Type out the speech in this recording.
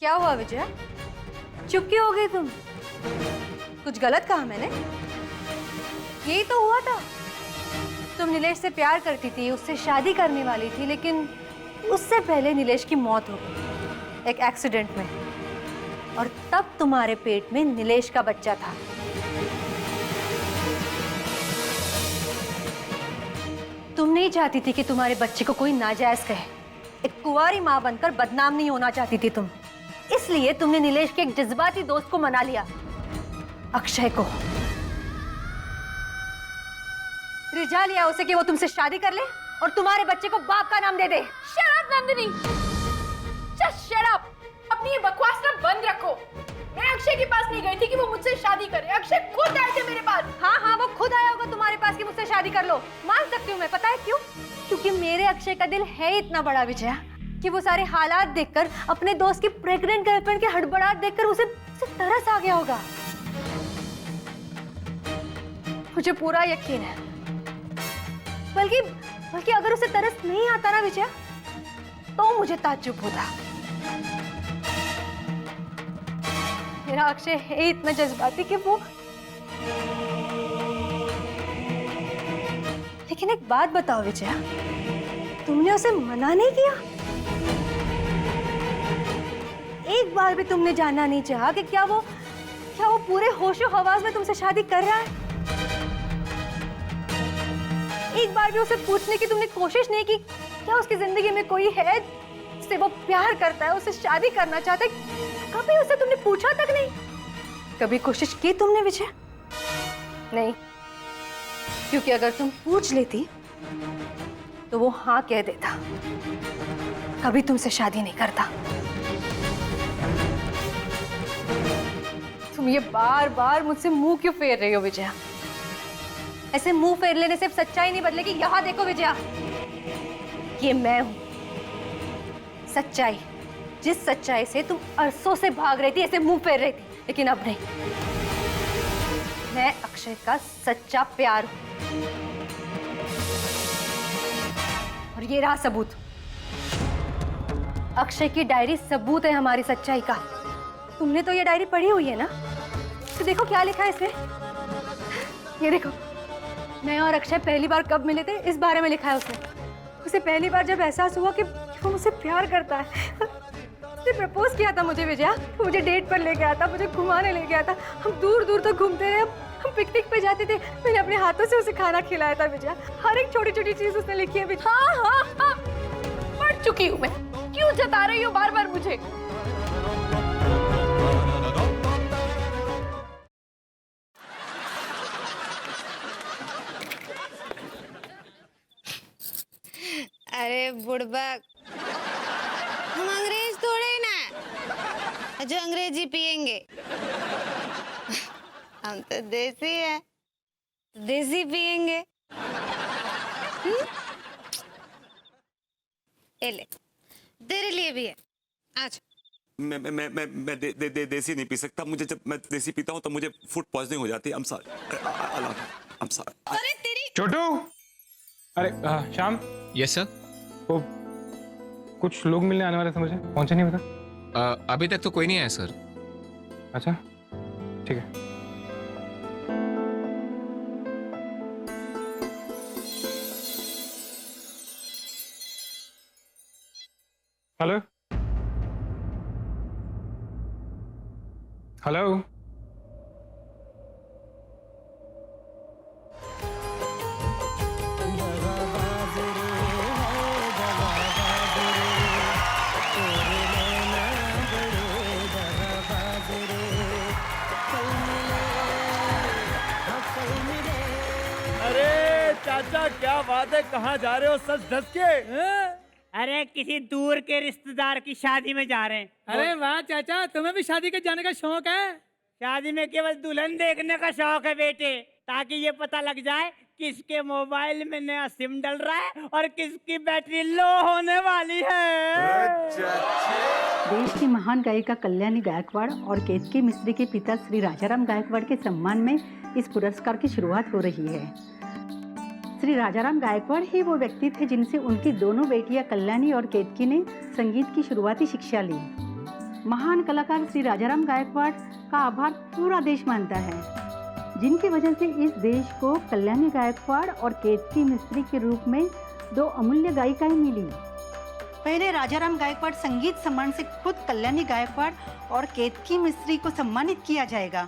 क्या हुआ विजया? चुप क्यों हो गई तुम? कुछ गलत कहा मैंने? यही तो हुआ था। तुम नीलेश से प्यार करती थी, उससे शादी करने वाली थी, लेकिन उससे पहले नीलेश की मौत हो गई एक एक्सीडेंट में। और तब तुम्हारे पेट में नीलेश का बच्चा था। तुम नहीं चाहती थी कि तुम्हारे बच्चे को कोई नाजायज कहे। एक कुंवारी माँ बनकर बदनाम नहीं होना चाहती थी तुम। इसलिए तुमने नीलेश के एक जज्बाती दोस्त को मना लिया, अक्षय को। रिझा लिया उसे कि वो तुमसे शादी कर ले और तुम्हारे बच्चे को बाप का नाम दे दे। Shut up Nandini, just shut up. अपनी ये बकवास ना बंद रखो। मैं अक्षय के पास नहीं गई थी कि वो मुझसे शादी करे। अक्षय खुद आए थे मेरे पास। हाँ, वो खुद आया होगा तुम्हारे पास कि मुझसे शादी कर लो। मान सकती हूँ मैं। पता है क्यों? क्योंकि मेरे अक्षय का दिल है इतना बड़ा विजया कि वो सारे हालात देखकर, अपने दोस्त की प्रेग्नेंट गर्लफ्रेंड के हड़बड़ाहट देखकर उसे तरस आ गया होगा। मुझे पूरा यकीन है। बल्कि अगर उसे तरस नहीं आता ना विजया, तो मुझे ताज्जुब होता। मेरा अक्षय है इतना जज्बाती कि वो। लेकिन एक बात बताओ विजया, तुमने उसे मना नहीं किया? एक बार भी तुमने जानना नहीं चाहा कि क्या वो पूरे होशो हवास में तुमसे शादी कर रहा है? एक बार भी उसे पूछने की तुमने कोशिश नहीं की क्या उसकी जिंदगी में कोई है जिससे वो प्यार करता है, उससे शादी करना चाहता है? कभी उसे तुमने पूछा तक नहीं? कभी कोशिश की तुमने विजय? नहीं, क्योंकि अगर तुम पूछ लेती तो वो हाँ कह देता, कभी तुमसे शादी नहीं करता। तुम ये बार बार मुझसे मुंह क्यों फेर रही हो विजया? ऐसे मुंह फेर लेने से सच्चाई नहीं बदलेगी। यहां देखो विजया, ये मैं हूं सच्चाई। जिस सच्चाई से तुम अरसों से भाग रही थी, ऐसे मुंह फेर रही थी, लेकिन अब नहीं। मैं अक्षय का सच्चा प्यार हूं। और ये रहा सबूत। अक्षय की डायरी सबूत है हमारी सच्चाई का। तुमने तो ये डायरी पढ़ी हुई है ना? तो देखो क्या लिखा है इसमें। ये देखो, मैं और अक्षय पहली बार कब मिले थे, इस बारे में लिखा है उसने। उसे पहली बार जब एहसास हुआ कि वो मुझसे प्यार करता है, उसने प्रपोज किया था मुझे विजया। मुझे डेट पर ले गया था, मुझे घुमाने ले गया था। हम दूर दूर तक घूमते रहे, हम पिकनिक पे जाते थे। मैंने अपने हाथों से उसे खाना खिलाया था विजया। हर एक छोटी छोटी चीज उसने लिखी है विजया। हाँ, पढ़ चुकी हूँ मैं। क्यों जता रही हो बार बार मुझे? अरे बुड़बक, हम अंग्रेज थोड़े ही ना जो अंग्रेजी पियेंगे। हम तो देसी है, देसी पियेंगे। ये ले, तेरे लिए भी है। आज मैं देसी नहीं पी सकता। मुझे जब मैं देसी पीता हूँ तो मुझे फूड पॉइजनिंग हो जाती है। I'm sorry. I'm sorry. अरे तेरी छोटू, अरे श्याम। Yes sir. वो कुछ लोग मिलने आने वाले थे, मुझे पहुंचे नहीं पता। अभी तक तो कोई नहीं आया सर। अच्छा ठीक है। Hello hello. अरे चाचा क्या बात है, कहाँ जा रहे हो सच धस के? अरे किसी दूर के रिश्तेदार की शादी में जा रहे हैं। अरे वाह चाचा, तुम्हें भी शादी के जाने का शौक है? शादी में केवल दुल्हन देखने का शौक है बेटे, ताकि ये पता लग जाए किसके मोबाइल में नया सिम डल रहा है और किसकी बैटरी लो होने वाली है। देश की महान गायिका कल्याणी गायकवाड़ और केतकी मिश्री के पिता श्री राजाराम गायकवाड़ के सम्मान में इस पुरस्कार की शुरुआत हो रही है। श्री राजाराम गायकवाड़ ही वो व्यक्ति थे जिनसे उनकी दोनों बेटियां कल्याणी और केतकी ने संगीत की शुरुआती शिक्षा ली। महान कलाकार श्री राजाराम गायकवाड़ का आभार पूरा देश मानता है, जिनकी वजह से इस देश को कल्याणी गायकवाड़ और केतकी मिस्त्री के रूप में 2 अमूल्य गायिकाएं मिली। पहले राजाराम गायकवाड़ संगीत सम्मान से खुद कल्याणी गायकवाड़ और केतकी मिस्त्री को सम्मानित किया जाएगा।